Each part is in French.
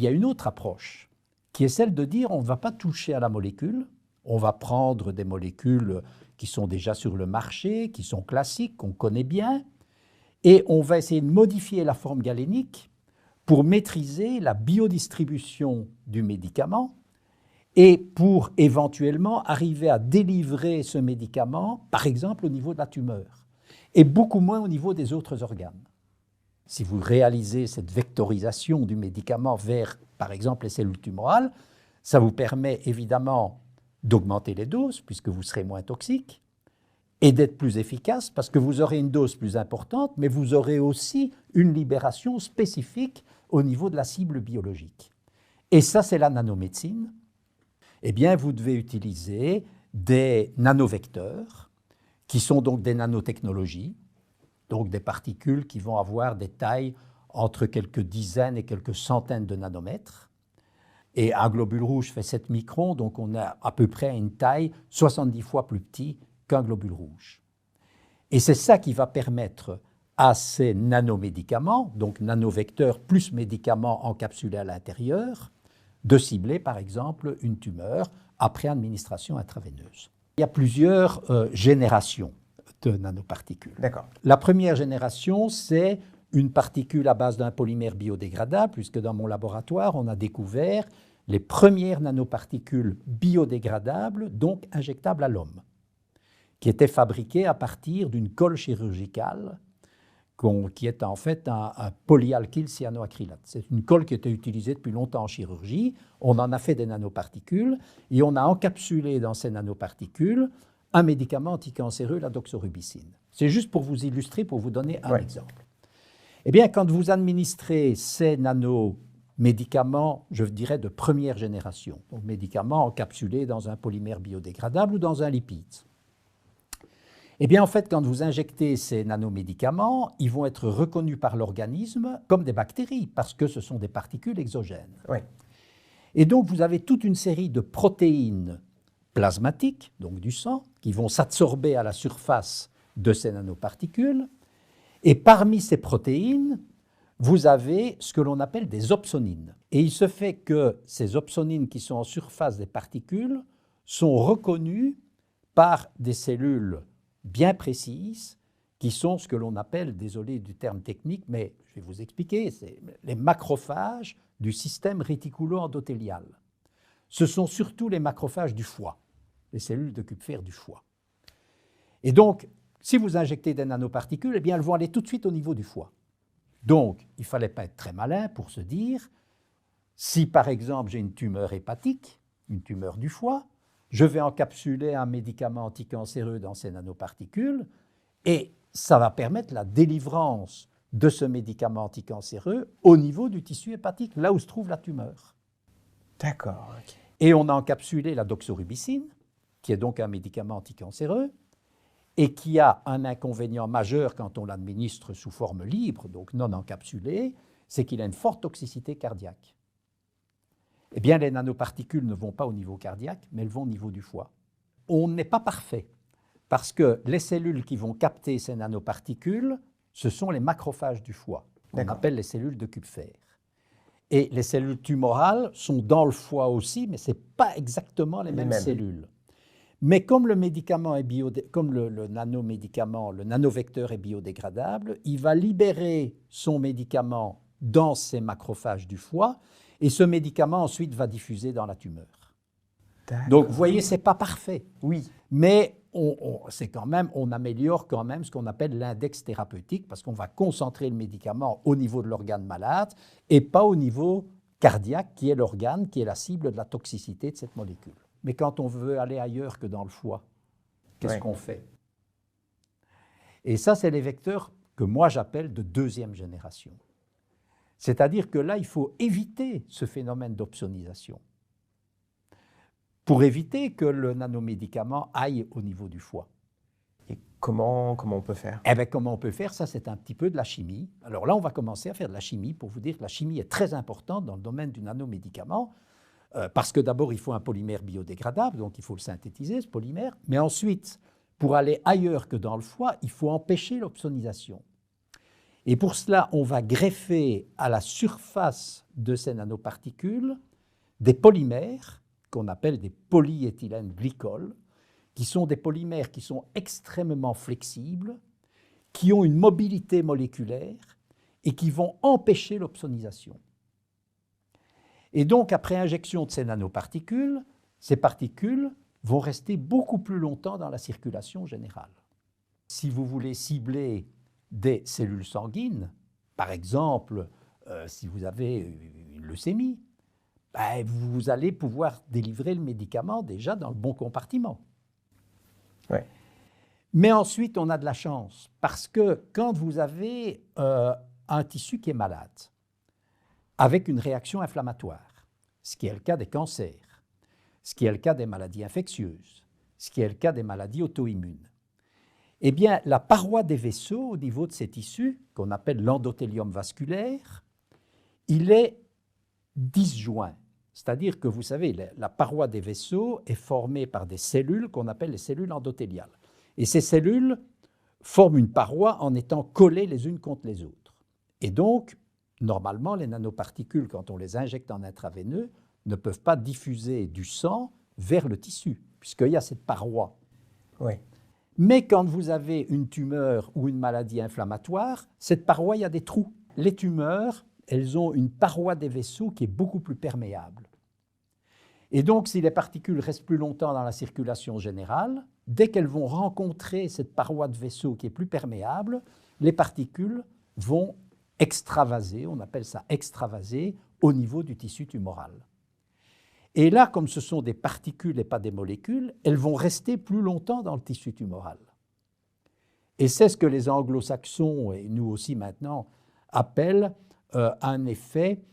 y a une autre approche, qui est celle de dire on ne va pas toucher à la molécule, on va prendre des molécules qui sont déjà sur le marché, qui sont classiques, qu'on connaît bien, et on va essayer de modifier la forme galénique pour maîtriser la biodistribution du médicament et pour éventuellement arriver à délivrer ce médicament, par exemple au niveau de la tumeur, et beaucoup moins au niveau des autres organes. Si vous réalisez cette vectorisation du médicament vers, par exemple, les cellules tumorales, ça vous permet évidemment d'augmenter les doses, puisque vous serez moins toxique, et d'être plus efficace, parce que vous aurez une dose plus importante, mais vous aurez aussi une libération spécifique au niveau de la cible biologique. Et ça, c'est la nanomédecine. Eh bien, vous devez utiliser des nanovecteurs, qui sont donc des nanotechnologies, donc des particules qui vont avoir des tailles entre quelques dizaines et quelques centaines de nanomètres. Et un globule rouge fait 7 microns, donc on a à peu près une taille 70 fois plus petite qu'un globule rouge. Et c'est ça qui va permettre à ces nanomédicaments, donc nanovecteurs plus médicaments encapsulés à l'intérieur, de cibler par exemple une tumeur après administration intraveineuse. Il y a plusieurs générations de nanoparticules. D'accord. La première génération, c'est une particule à base d'un polymère biodégradable, puisque dans mon laboratoire, on a découvert les premières nanoparticules biodégradables, donc injectables à l'homme, qui étaient fabriquées à partir d'une colle chirurgicale qui est en fait un polyalkyl cyanoacrylate. C'est une colle qui était utilisée depuis longtemps en chirurgie. On en a fait des nanoparticules et on a encapsulé dans ces nanoparticules un médicament anticancéreux, la doxorubicine. C'est juste pour vous illustrer, pour vous donner un exemple. Eh bien, quand vous administrez ces nanomédicaments, je dirais de première génération, donc médicaments encapsulés dans un polymère biodégradable ou dans un lipide, eh bien, en fait, quand vous injectez ces nanomédicaments, ils vont être reconnus par l'organisme comme des bactéries, parce que ce sont des particules exogènes. Oui. Et donc, vous avez toute une série de protéines plasmatiques, donc du sang, qui vont s'absorber à la surface de ces nanoparticules. Et parmi ces protéines, vous avez ce que l'on appelle des opsonines. Et il se fait que ces opsonines qui sont en surface des particules sont reconnues par des cellules bien précises, qui sont ce que l'on appelle, désolé du terme technique, mais je vais vous expliquer, c'est les macrophages du système réticulo-endothélial. Ce sont surtout les macrophages du foie, les cellules de Kupfer du foie. Et donc, si vous injectez des nanoparticules, eh bien, elles vont aller tout de suite au niveau du foie. Donc, il ne fallait pas être très malin pour se dire, si par exemple j'ai une tumeur hépatique, une tumeur du foie, je vais encapsuler un médicament anticancéreux dans ces nanoparticules et ça va permettre la délivrance de ce médicament anticancéreux au niveau du tissu hépatique, là où se trouve la tumeur. D'accord. Okay. Et on a encapsulé la doxorubicine, qui est donc un médicament anticancéreux, et qui a un inconvénient majeur quand on l'administre sous forme libre, donc non encapsulée, c'est qu'il a une forte toxicité cardiaque. Eh bien, les nanoparticules ne vont pas au niveau cardiaque, mais elles vont au niveau du foie. On n'est pas parfait, parce que les cellules qui vont capter ces nanoparticules, ce sont les macrophages du foie, qu'on appelle les cellules de Kupfer. Et les cellules tumorales sont dans le foie aussi, mais ce n'est pas exactement les mêmes cellules. Mais comme le médicament est comme le nanomédicament, le nanovecteur est biodégradable, il va libérer son médicament dans ces macrophages du foie, et ce médicament ensuite va diffuser dans la tumeur. Donc, vous voyez, ce n'est pas parfait. Oui. Mais on améliore quand même ce qu'on appelle l'index thérapeutique, parce qu'on va concentrer le médicament au niveau de l'organe malade et pas au niveau cardiaque, qui est l'organe, qui est la cible de la toxicité de cette molécule. Mais quand on veut aller ailleurs que dans le foie, qu'est-ce qu'on fait? Et ça, c'est les vecteurs que moi j'appelle de deuxième génération. C'est-à-dire que là, il faut éviter ce phénomène d'opsonisation pour éviter que le nanomédicament aille au niveau du foie. Et comment on peut faire? Eh bien, comment on peut faire? Ça, c'est un petit peu de la chimie. Alors là, on va commencer à faire de la chimie pour vous dire que la chimie est très importante dans le domaine du nanomédicament, parce que d'abord, il faut un polymère biodégradable, donc il faut le synthétiser, ce polymère. Mais ensuite, pour aller ailleurs que dans le foie, il faut empêcher l'opsonisation. Et pour cela, on va greffer à la surface de ces nanoparticules des polymères qu'on appelle des polyéthylène glycols, qui sont des polymères qui sont extrêmement flexibles, qui ont une mobilité moléculaire et qui vont empêcher l'opsonisation. Et donc, après injection de ces nanoparticules, ces particules vont rester beaucoup plus longtemps dans la circulation générale. Si vous voulez cibler des cellules sanguines, par exemple, si vous avez une leucémie, ben, vous allez pouvoir délivrer le médicament déjà dans le bon compartiment. Ouais. Mais ensuite, on a de la chance, parce que quand vous avez un tissu qui est malade, avec une réaction inflammatoire, ce qui est le cas des cancers, ce qui est le cas des maladies infectieuses, ce qui est le cas des maladies auto-immunes, eh bien, la paroi des vaisseaux au niveau de ces tissus, qu'on appelle l'endothélium vasculaire, il est disjoint. C'est-à-dire que, vous savez, la paroi des vaisseaux est formée par des cellules qu'on appelle les cellules endothéliales. Et ces cellules forment une paroi en étant collées les unes contre les autres. Et donc, normalement, les nanoparticules, quand on les injecte en intraveineux, ne peuvent pas diffuser du sang vers le tissu, puisqu'il y a cette paroi. Oui. Mais quand vous avez une tumeur ou une maladie inflammatoire, cette paroi, il y a des trous. Les tumeurs, elles ont une paroi des vaisseaux qui est beaucoup plus perméable. Et donc, si les particules restent plus longtemps dans la circulation générale, dès qu'elles vont rencontrer cette paroi de vaisseau qui est plus perméable, les particules vont extravaser, on appelle ça extravaser, au niveau du tissu tumoral. Et là, comme ce sont des particules et pas des molécules, elles vont rester plus longtemps dans le tissu tumoral. Et c'est ce que les anglo-saxons, et nous aussi maintenant, appellent un effet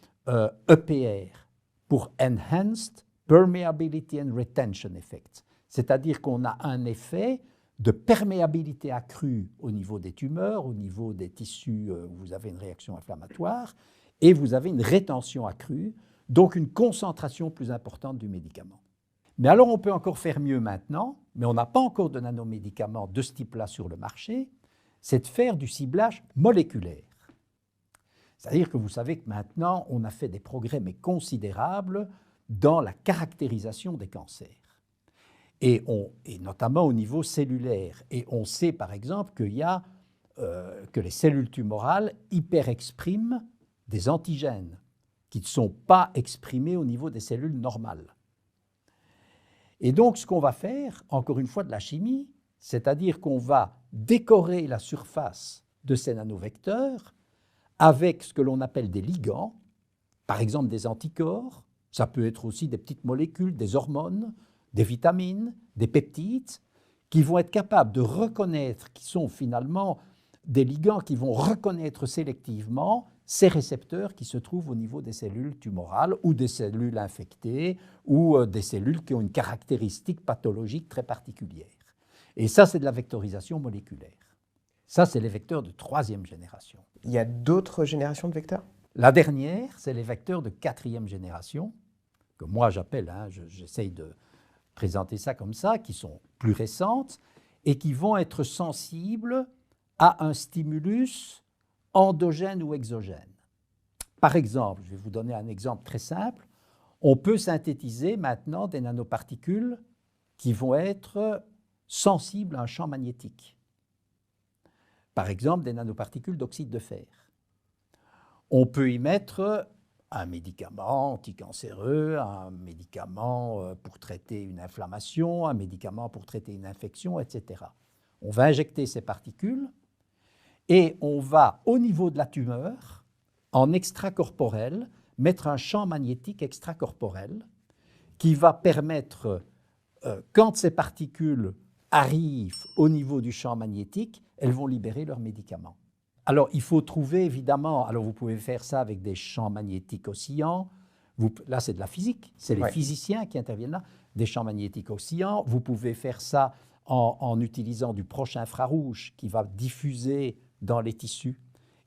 EPR, pour Enhanced Permeability and Retention Effect. C'est-à-dire qu'on a un effet de perméabilité accrue au niveau des tumeurs, au niveau des tissus où vous avez une réaction inflammatoire, et vous avez une rétention accrue, donc une concentration plus importante du médicament. Mais alors on peut encore faire mieux maintenant, mais on n'a pas encore de nanomédicaments de ce type-là sur le marché, c'est de faire du ciblage moléculaire. C'est-à-dire que vous savez que maintenant, on a fait des progrès mais considérables dans la caractérisation des cancers. Et notamment au niveau cellulaire. Et on sait par exemple que les cellules tumorales hyperexpriment des antigènes qui ne sont pas exprimés au niveau des cellules normales. Et donc ce qu'on va faire, encore une fois de la chimie, c'est-à-dire qu'on va décorer la surface de ces nanovecteurs avec ce que l'on appelle des ligands, par exemple des anticorps, ça peut être aussi des petites molécules, des hormones, des vitamines, des peptides, qui vont être capables de reconnaître, qui sont finalement des ligands qui vont reconnaître sélectivement ces récepteurs qui se trouvent au niveau des cellules tumorales ou des cellules infectées ou des cellules qui ont une caractéristique pathologique très particulière. Et ça, c'est de la vectorisation moléculaire. Ça, c'est les vecteurs de 3e génération. Il y a d'autres générations de vecteurs? La dernière, c'est les vecteurs de 4e génération, que moi j'appelle, j'essaye de présenter ça comme ça, qui sont plus récentes et qui vont être sensibles à un stimulus endogène ou exogène. Par exemple, je vais vous donner un exemple très simple, on peut synthétiser maintenant des nanoparticules qui vont être sensibles à un champ magnétique. Par exemple, des nanoparticules d'oxyde de fer. On peut y mettre un médicament anticancéreux, un médicament pour traiter une inflammation, un médicament pour traiter une infection, etc. On va injecter ces particules et on va, au niveau de la tumeur, en extracorporel, mettre un champ magnétique extracorporel qui va permettre, quand ces particules arrivent au niveau du champ magnétique, elles vont libérer leurs médicaments. Alors, il faut trouver, évidemment, alors vous pouvez faire ça avec des champs magnétiques oscillants. Là, c'est de la physique, c'est les physiciens qui interviennent là, des champs magnétiques oscillants. Vous pouvez faire ça en utilisant du proche infrarouge qui va diffuser dans les tissus.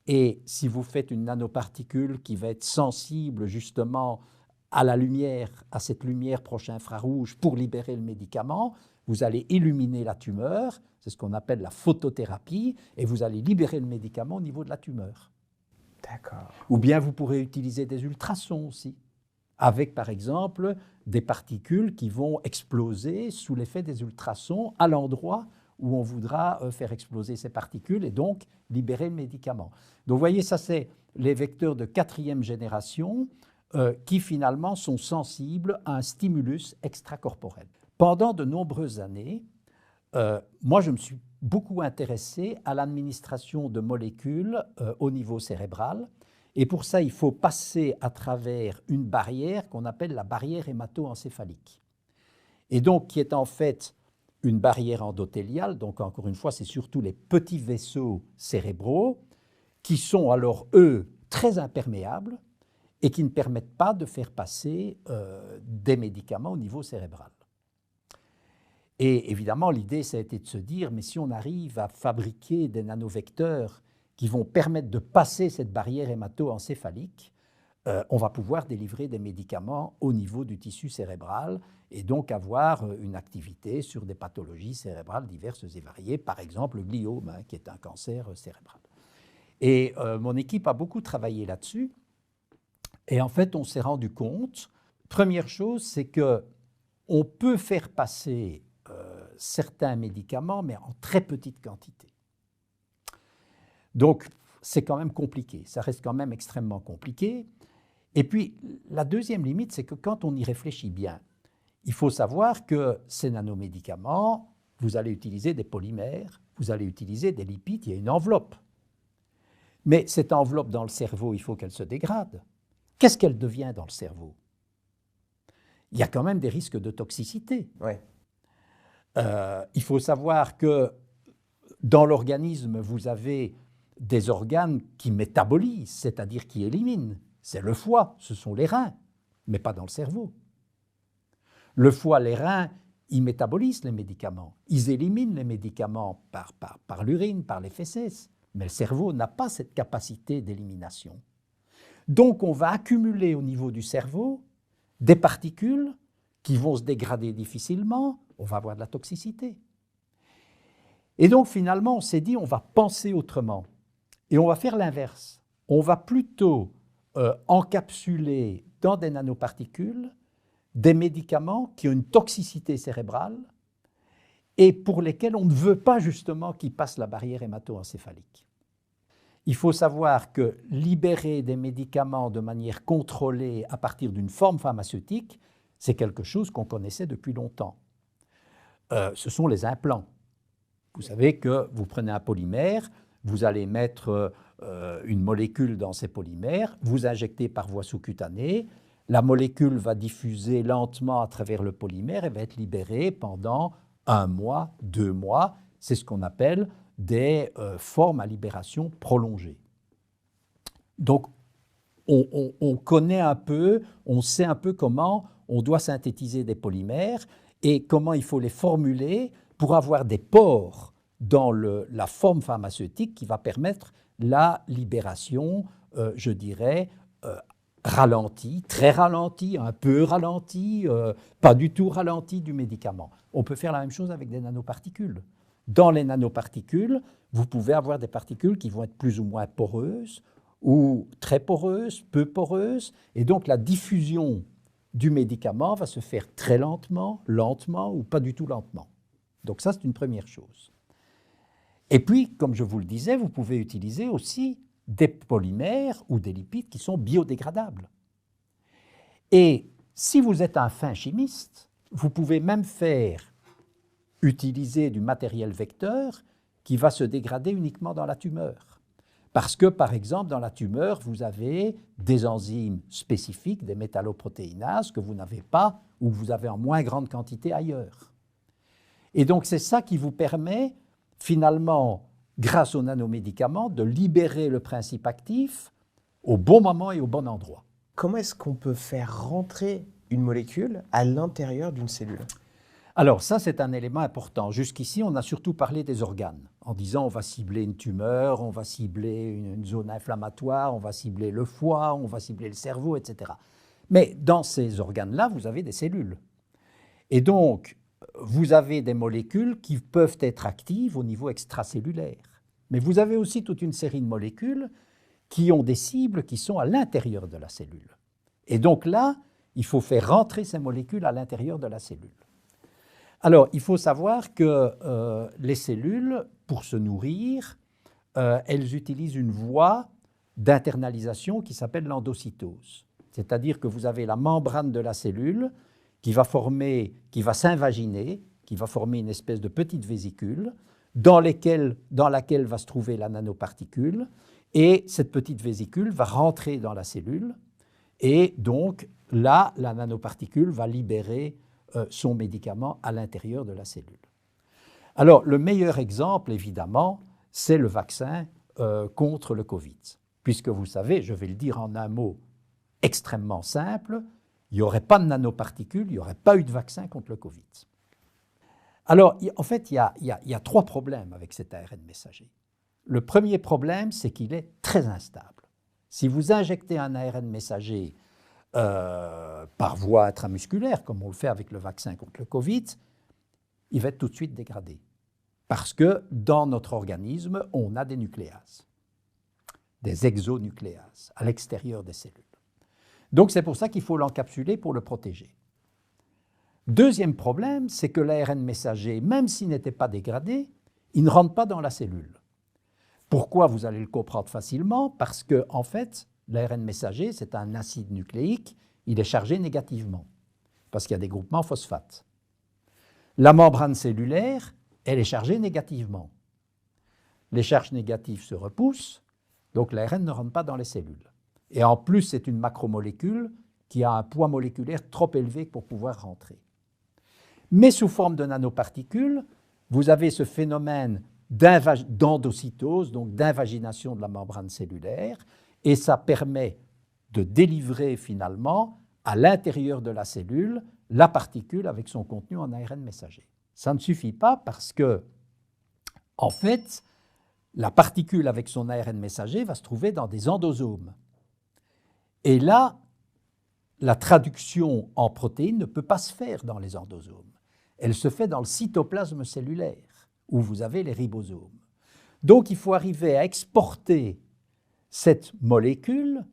Et si vous faites une nanoparticule qui va être sensible justement à la lumière, à cette lumière proche infrarouge pour libérer le médicament, vous allez illuminer la tumeur, c'est ce qu'on appelle la photothérapie, et vous allez libérer le médicament au niveau de la tumeur. D'accord. Ou bien vous pourrez utiliser des ultrasons aussi, avec par exemple des particules qui vont exploser sous l'effet des ultrasons à l'endroit où on voudra faire exploser ces particules et donc libérer le médicament. Donc vous voyez, ça c'est les vecteurs de 4e génération qui finalement sont sensibles à un stimulus extracorporel. Pendant de nombreuses années, moi je me suis beaucoup intéressé à l'administration de molécules au niveau cérébral. Et pour ça, il faut passer à travers une barrière qu'on appelle la barrière hémato-encéphalique. Et donc, qui est en fait une barrière endothéliale, donc encore une fois, c'est surtout les petits vaisseaux cérébraux qui sont alors, eux, très imperméables et qui ne permettent pas de faire passer des médicaments au niveau cérébral. Et évidemment, l'idée, ça a été de se dire, mais si on arrive à fabriquer des nanovecteurs qui vont permettre de passer cette barrière hémato-encéphalique, on va pouvoir délivrer des médicaments au niveau du tissu cérébral et donc avoir une activité sur des pathologies cérébrales diverses et variées, par exemple le gliome, qui est un cancer cérébral. Et mon équipe a beaucoup travaillé là-dessus. Et en fait, on s'est rendu compte, première chose, c'est qu'on peut faire passer certains médicaments, mais en très petite quantité. Donc, c'est quand même compliqué, ça reste quand même extrêmement compliqué. Et puis, la deuxième limite, c'est que quand on y réfléchit bien, il faut savoir que ces nanomédicaments, vous allez utiliser des polymères, vous allez utiliser des lipides, il y a une enveloppe. Mais cette enveloppe dans le cerveau, il faut qu'elle se dégrade. Qu'est-ce qu'elle devient dans le cerveau? Il y a quand même des risques de toxicité. Ouais. Il faut savoir que dans l'organisme, vous avez des organes qui métabolisent, c'est-à-dire qui éliminent. C'est le foie, ce sont les reins, mais pas dans le cerveau. Le foie, les reins, ils métabolisent les médicaments, ils éliminent les médicaments par l'urine, par les fesses, mais le cerveau n'a pas cette capacité d'élimination. Donc on va accumuler au niveau du cerveau des particules qui vont se dégrader difficilement, on va avoir de la toxicité. Et donc finalement, on s'est dit, on va penser autrement. Et on va faire l'inverse. On va plutôt encapsuler dans des nanoparticules des médicaments qui ont une toxicité cérébrale et pour lesquels on ne veut pas justement qu'ils passent la barrière hémato-encéphalique. Il faut savoir que libérer des médicaments de manière contrôlée à partir d'une forme pharmaceutique, c'est quelque chose qu'on connaissait depuis longtemps. Ce sont les implants. Vous savez que vous prenez un polymère, vous allez mettre une molécule dans ces polymères, vous injectez par voie sous-cutanée, la molécule va diffuser lentement à travers le polymère et va être libérée pendant 1 mois, 2 mois. C'est ce qu'on appelle des formes à libération prolongée. Donc, on connaît un peu, on sait un peu comment on doit synthétiser des polymères et comment il faut les formuler pour avoir des pores dans la forme pharmaceutique qui va permettre la libération, je dirais, ralentie, très ralentie, un peu ralentie, pas du tout ralentie du médicament. On peut faire la même chose avec des nanoparticules. Dans les nanoparticules, vous pouvez avoir des particules qui vont être plus ou moins poreuses, ou très poreuses, peu poreuses, et donc la diffusion du médicament va se faire très lentement, lentement ou pas du tout lentement. Donc ça, c'est une première chose. Et puis, comme je vous le disais, vous pouvez utiliser aussi des polymères ou des lipides qui sont biodégradables. Et si vous êtes un fin chimiste, vous pouvez même utiliser du matériel vecteur qui va se dégrader uniquement dans la tumeur. Parce que, par exemple, dans la tumeur, vous avez des enzymes spécifiques, des métalloprotéinases que vous n'avez pas ou que vous avez en moins grande quantité ailleurs. Et donc, c'est ça qui vous permet, finalement, grâce aux nanomédicaments, de libérer le principe actif au bon moment et au bon endroit. Comment est-ce qu'on peut faire rentrer une molécule à l'intérieur d'une cellule? Alors ça, c'est un élément important. Jusqu'ici, on a surtout parlé des organes, en disant on va cibler une tumeur, on va cibler une zone inflammatoire, on va cibler le foie, on va cibler le cerveau, etc. Mais dans ces organes-là, vous avez des cellules. Et donc, vous avez des molécules qui peuvent être actives au niveau extracellulaire. Mais vous avez aussi toute une série de molécules qui ont des cibles qui sont à l'intérieur de la cellule. Et donc là, il faut faire rentrer ces molécules à l'intérieur de la cellule. Alors, il faut savoir que les cellules, pour se nourrir, elles utilisent une voie d'internalisation qui s'appelle l'endocytose. C'est-à-dire que vous avez la membrane de la cellule qui va s'invaginer, qui va former une espèce de petite vésicule dans laquelle va se trouver la nanoparticule, et cette petite vésicule va rentrer dans la cellule, et donc là, la nanoparticule va libérer son médicament à l'intérieur de la cellule. Alors, le meilleur exemple, évidemment, c'est le vaccin contre le Covid. Puisque vous savez, je vais le dire en un mot extrêmement simple, il n'y aurait pas de nanoparticules, il n'y aurait pas eu de vaccin contre le Covid. Alors, en fait, il y a 3 problèmes avec cet ARN messager. Le premier problème, c'est qu'il est très instable. Si vous injectez un ARN messager par voie intramusculaire, comme on le fait avec le vaccin contre le Covid, il va être tout de suite dégradé. Parce que dans notre organisme, on a des nucléases, des exonucléases à l'extérieur des cellules. Donc c'est pour ça qu'il faut l'encapsuler pour le protéger. Deuxième problème, c'est que l'ARN messager, même s'il n'était pas dégradé, il ne rentre pas dans la cellule. Pourquoi? Vous allez le comprendre facilement, parce que en fait, l'ARN messager, c'est un acide nucléique, il est chargé négativement, parce qu'il y a des groupements phosphates. La membrane cellulaire, elle est chargée négativement. Les charges négatives se repoussent, donc l'ARN ne rentre pas dans les cellules. Et en plus, c'est une macromolécule qui a un poids moléculaire trop élevé pour pouvoir rentrer. Mais sous forme de nanoparticules, vous avez ce phénomène d'endocytose, donc d'invagination de la membrane cellulaire, et ça permet de délivrer finalement à l'intérieur de la cellule la particule avec son contenu en ARN messager. Ça ne suffit pas parce que, en fait, la particule avec son ARN messager va se trouver dans des endosomes. Et là, la traduction en protéines ne peut pas se faire dans les endosomes. Elle se fait dans le cytoplasme cellulaire, où vous avez les ribosomes. Donc, il faut arriver à exporter cette molécule,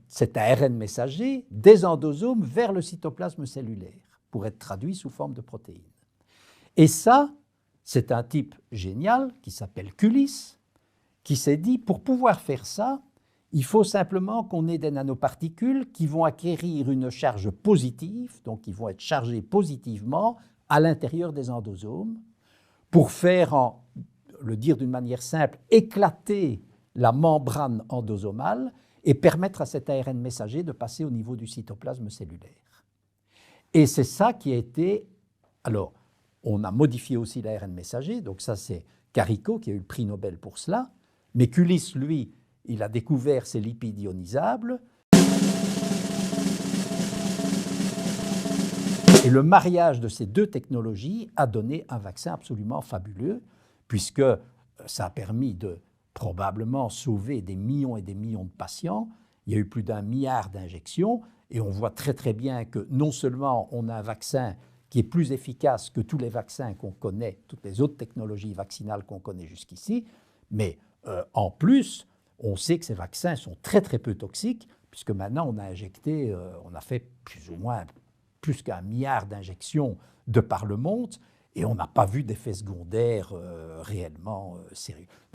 cet ARN messager, des endosomes vers le cytoplasme cellulaire, pour être traduit sous forme de protéines. Et ça, c'est un type génial qui s'appelle Cullis, qui s'est dit, pour pouvoir faire ça, il faut simplement qu'on ait des nanoparticules qui vont acquérir une charge positive, donc qui vont être chargées positivement à l'intérieur des endosomes, pour faire, le dire d'une manière simple, éclater la membrane endosomale et permettre à cet ARN messager de passer au niveau du cytoplasme cellulaire. Et c'est ça qui a été... Alors, on a modifié aussi l'ARN messager, donc ça c'est Carico qui a eu le prix Nobel pour cela, mais Cullis, lui, il a découvert ces lipides ionisables. Et le mariage de ces 2 technologies a donné un vaccin absolument fabuleux, puisque ça a permis de probablement sauver des millions et des millions de patients. Il y a eu plus d'1 milliard d'injections, et on voit très très bien que non seulement on a un vaccin qui est plus efficace que tous les vaccins qu'on connaît, toutes les autres technologies vaccinales qu'on connaît jusqu'ici, mais en plus, on sait que ces vaccins sont très très peu toxiques, puisque maintenant on a injecté, on a fait plus ou moins plus qu'1 milliard d'injections de par le monde, et on n'a pas vu d'effets secondaires réellement sérieux.